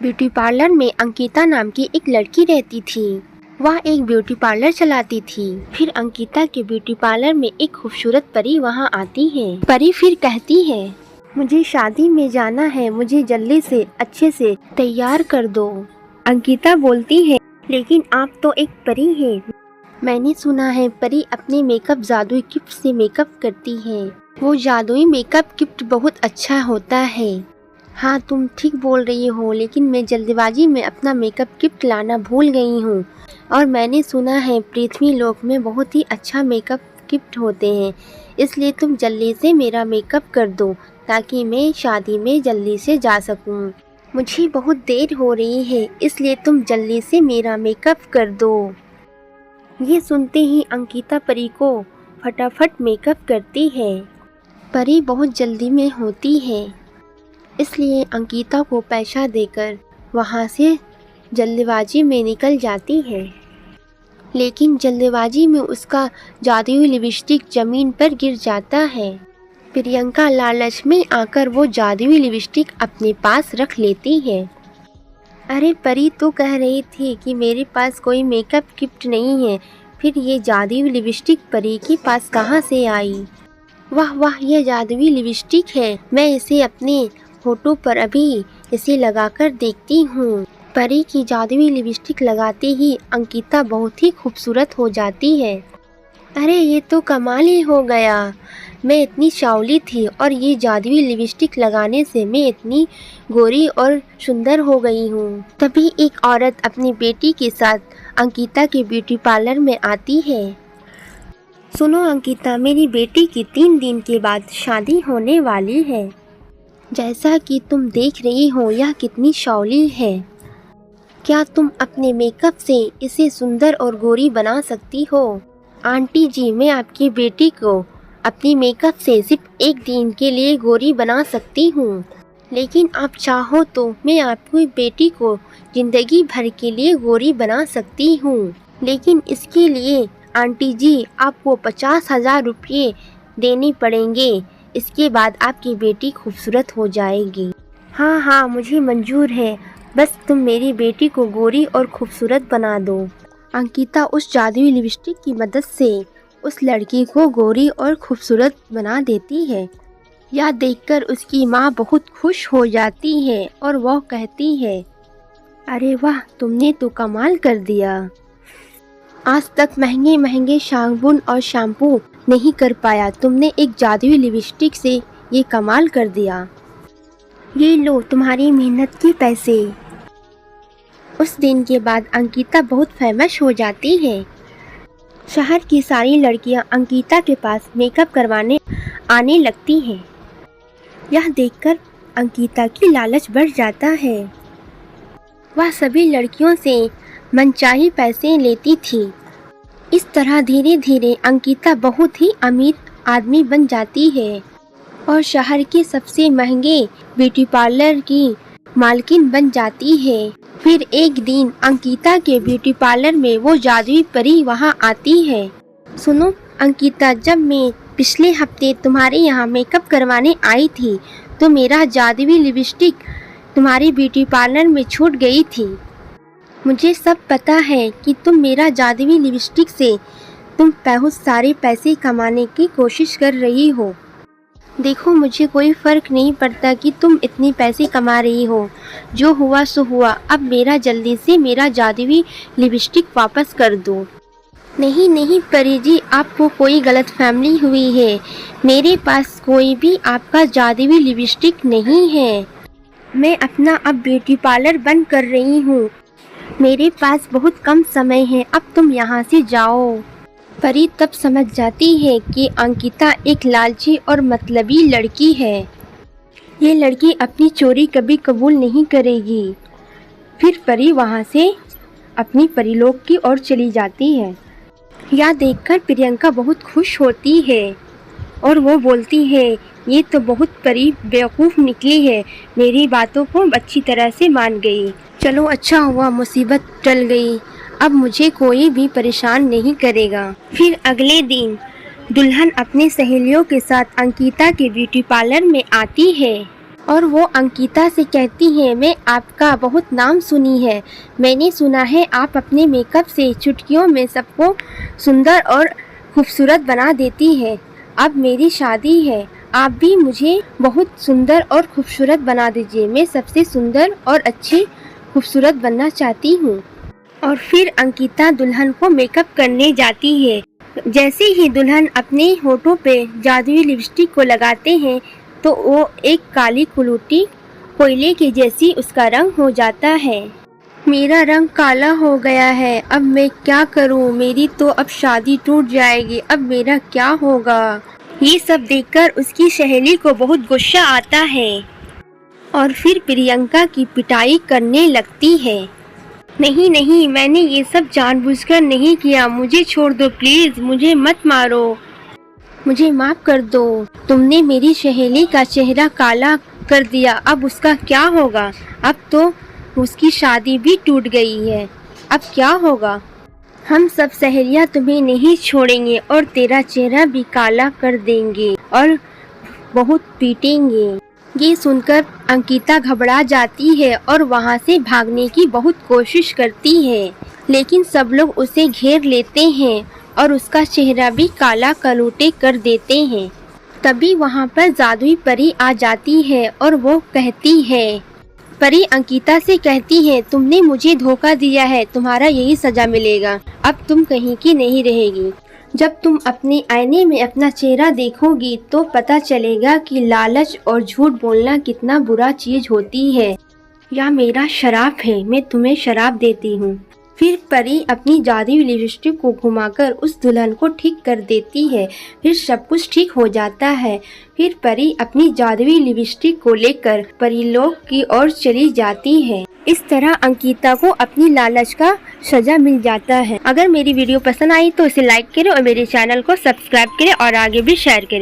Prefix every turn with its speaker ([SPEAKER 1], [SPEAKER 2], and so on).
[SPEAKER 1] Beauty parlour में अंकिता नाम की एक लड़की रहती थी। वह एक ब्यूटी पार्लर चलाती थी। फिर अंकिता के ब्यूटी पार्लर में एक खूबसूरत परी वहां आती है। परी फिर कहती है, मुझे शादी में जाना है, मुझे जल्दी से अच्छे से तैयार कर दो। अंकिता बोलती है, लेकिन आप तो एक परी हैं। मैंने सुना है परी अपने मेकअप जादुई गिफ्ट से मेकअप करती है। वो जादुई मेकअप गिफ्ट बहुत अच्छा होता है। हाँ, तुम ठीक बोल रही हो, लेकिन मैं जल्दबाजी में अपना मेकअप गिफ्ट लाना भूल गई हूँ। और मैंने सुना है पृथ्वी लोक में बहुत ही अच्छा मेकअप गिफ्ट होते हैं, इसलिए तुम जल्दी से मेरा मेकअप कर दो ताकि मैं शादी में जल्दी से जा सकूँ। मुझे बहुत देर हो रही है, इसलिए तुम जल्दी से मेरा मेकअप कर दो। ये सुनते ही अंकिता परी को फटाफट मेकअप करती है। परी बहुत जल्दी में होती है, इसलिए अंकिता को पैसा देकर वहाँ से जल्दबाजी में निकल जाती है। लेकिन जल्दबाजी में उसका जादुई लिपस्टिक ज़मीन पर गिर जाता है। प्रियंका लालच में आकर वो जादुई लिपस्टिक अपने पास रख लेती है। अरे परी तो कह रही थी कि मेरे पास कोई मेकअप गिफ्ट नहीं है, फिर ये जादुई लिपस्टिक परी के पास कहाँ से आई? वाह वाह, यह जादुई लिपस्टिक है, मैं इसे अपने होठों पर अभी इसे लगाकर देखती हूँ। परी की जादुई लिपस्टिक लगाते ही अंकिता बहुत ही खूबसूरत हो जाती है। अरे ये तो कमाल ही हो गया, मैं इतनी सावली थी और ये जादुई लिपस्टिक लगाने से मैं इतनी गोरी और सुंदर हो गई हूँ। तभी एक औरत अपनी बेटी के साथ अंकिता के ब्यूटी पार्लर में आती है। सुनो अंकिता, मेरी बेटी की 3 दिन के बाद शादी होने वाली है। जैसा कि तुम देख रही हो, यह कितनी सावली है। क्या तुम अपने मेकअप से इसे सुंदर और गोरी बना सकती हो? आंटी जी, मैं आपकी बेटी को अपनी मेकअप से सिर्फ 1 दिन के लिए गोरी बना सकती हूँ, लेकिन आप चाहो तो मैं आपकी बेटी को जिंदगी भर के लिए गोरी बना सकती हूँ। लेकिन इसके लिए आंटी जी आपको 50,000 रुपये देने पड़ेंगे, इसके बाद आपकी बेटी खूबसूरत हो जाएगी। हाँ हाँ, मुझे मंजूर है, बस तुम मेरी बेटी को गोरी और खूबसूरत बना दो। अंकिता उस जादुई लिपस्टिक की मदद से उस लड़की को गोरी और खूबसूरत बना देती है। यह देखकर उसकी माँ बहुत खुश हो जाती है और वह कहती है, अरे वाह, तुमने तो कमाल कर दिया। आज तक महंगे महंगे साबुन और शैम्पू नहीं कर पाया, तुमने एक जादुई लिपस्टिक से ये कमाल कर दिया। ये लो तुम्हारी मेहनत के पैसे। उस दिन के बाद अंकिता बहुत फेमस हो जाती है। शहर की सारी लड़कियां अंकिता के पास मेकअप करवाने आने लगती हैं। यह देखकर अंकिता की लालच बढ़ जाता है। वह सभी लड़कियों से मनचाही पैसे लेती थी। इस तरह धीरे धीरे अंकिता बहुत ही अमीर आदमी बन जाती है और शहर के सबसे महंगे ब्यूटी पार्लर की मालकिन बन जाती है। फिर एक दिन अंकिता के ब्यूटी पार्लर में वो जादुई परी वहां आती है। सुनो अंकिता, जब मैं पिछले हफ्ते तुम्हारे यहाँ मेकअप करवाने आई थी तो मेरा जादुई लिपस्टिक तुम्हारे ब्यूटी पार्लर में छूट गई थी। मुझे सब पता है कि तुम मेरा जादुई लिपस्टिक से तुम बहुत सारे पैसे कमाने की कोशिश कर रही हो। देखो, मुझे कोई फ़र्क नहीं पड़ता कि तुम इतने पैसे कमा रही हो, जो हुआ सो हुआ। अब मेरा जल्दी से मेरा जादुई लिपस्टिक वापस कर दो। नहीं नहीं परी जी, आपको कोई गलतफहमी हुई है, मेरे पास कोई भी आपका जादुई लिपस्टिक नहीं है। मैं अपना अब ब्यूटी पार्लर बंद कर रही हूँ, मेरे पास बहुत कम समय है, अब तुम यहाँ से जाओ। परी तब समझ जाती है कि अंकिता एक लालची और मतलबी लड़की है। ये लड़की अपनी चोरी कभी कबूल नहीं करेगी। फिर परी वहाँ से अपनी परीलोक की ओर चली जाती है। यह देखकर प्रियंका बहुत खुश होती है और वो बोलती है, ये तो बहुत परी बेवकूफ़ निकली है, मेरी बातों को अच्छी तरह से मान गई। चलो अच्छा हुआ, मुसीबत टल गई, अब मुझे कोई भी परेशान नहीं करेगा। फिर अगले दिन दुल्हन अपनी सहेलियों के साथ अंकिता के ब्यूटी पार्लर में आती है। और वो अंकिता से कहती है, मैं आपका बहुत नाम सुनी है। मैंने सुना है आप अपने मेकअप से चुटकियों में सबको सुंदर और खूबसूरत बना देती है। अब मेरी शादी है, आप भी मुझे बहुत सुंदर और खूबसूरत बना दीजिए। मैं सबसे सुंदर और अच्छी खूबसूरत बनना चाहती हूँ। और फिर अंकिता दुल्हन को मेकअप करने जाती है। जैसे ही दुल्हन अपने होठों पे जादुई लिपस्टिक को लगाते हैं तो वो एक काली कुलूटी कोयले के जैसी उसका रंग हो जाता है। मेरा रंग काला हो गया है, अब मैं क्या करूं? मेरी तो अब शादी टूट जाएगी, अब मेरा क्या होगा? ये सब देखकर उसकी सहेली को बहुत गुस्सा आता है और फिर प्रियंका की पिटाई करने लगती है। नहीं नहीं, मैंने ये सब जानबूझकर नहीं किया, मुझे छोड़ दो प्लीज, मुझे मत मारो, मुझे माफ कर दो। तुमने मेरी सहेली का चेहरा काला कर दिया, अब उसका क्या होगा? अब तो उसकी शादी भी टूट गई है, अब क्या होगा? हम सब सहेलियां तुम्हें नहीं छोड़ेंगे और तेरा चेहरा भी काला कर देंगे और बहुत पीटेंगे। ये सुनकर अंकिता घबरा जाती है और वहाँ से भागने की बहुत कोशिश करती है, लेकिन सब लोग उसे घेर लेते हैं और उसका चेहरा भी काला कलूटे कर देते हैं। तभी वहाँ पर जादुई परी आ जाती है और वो कहती है, परी अंकिता से कहती है, तुमने मुझे धोखा दिया है, तुम्हारा यही सजा मिलेगा, अब तुम कहीं की नहीं रहेगी। जब तुम अपने आईने में अपना चेहरा देखोगी तो पता चलेगा कि लालच और झूठ बोलना कितना बुरा चीज होती है। या मेरा शराप है, मैं तुम्हें शराप देती हूँ। फिर परी अपनी जादुई लिपस्टिक को घुमाकर उस दुल्हन को ठीक कर देती है। फिर सब कुछ ठीक हो जाता है। फिर परी अपनी जादुई लिपस्टिक को लेकर परीलोक की ओर चली जाती है। इस तरह अंकिता को अपनी लालच का सजा मिल जाता है। अगर मेरी वीडियो पसंद आई तो इसे लाइक करें और मेरे चैनल को सब्सक्राइब करें और आगे भी शेयर करें।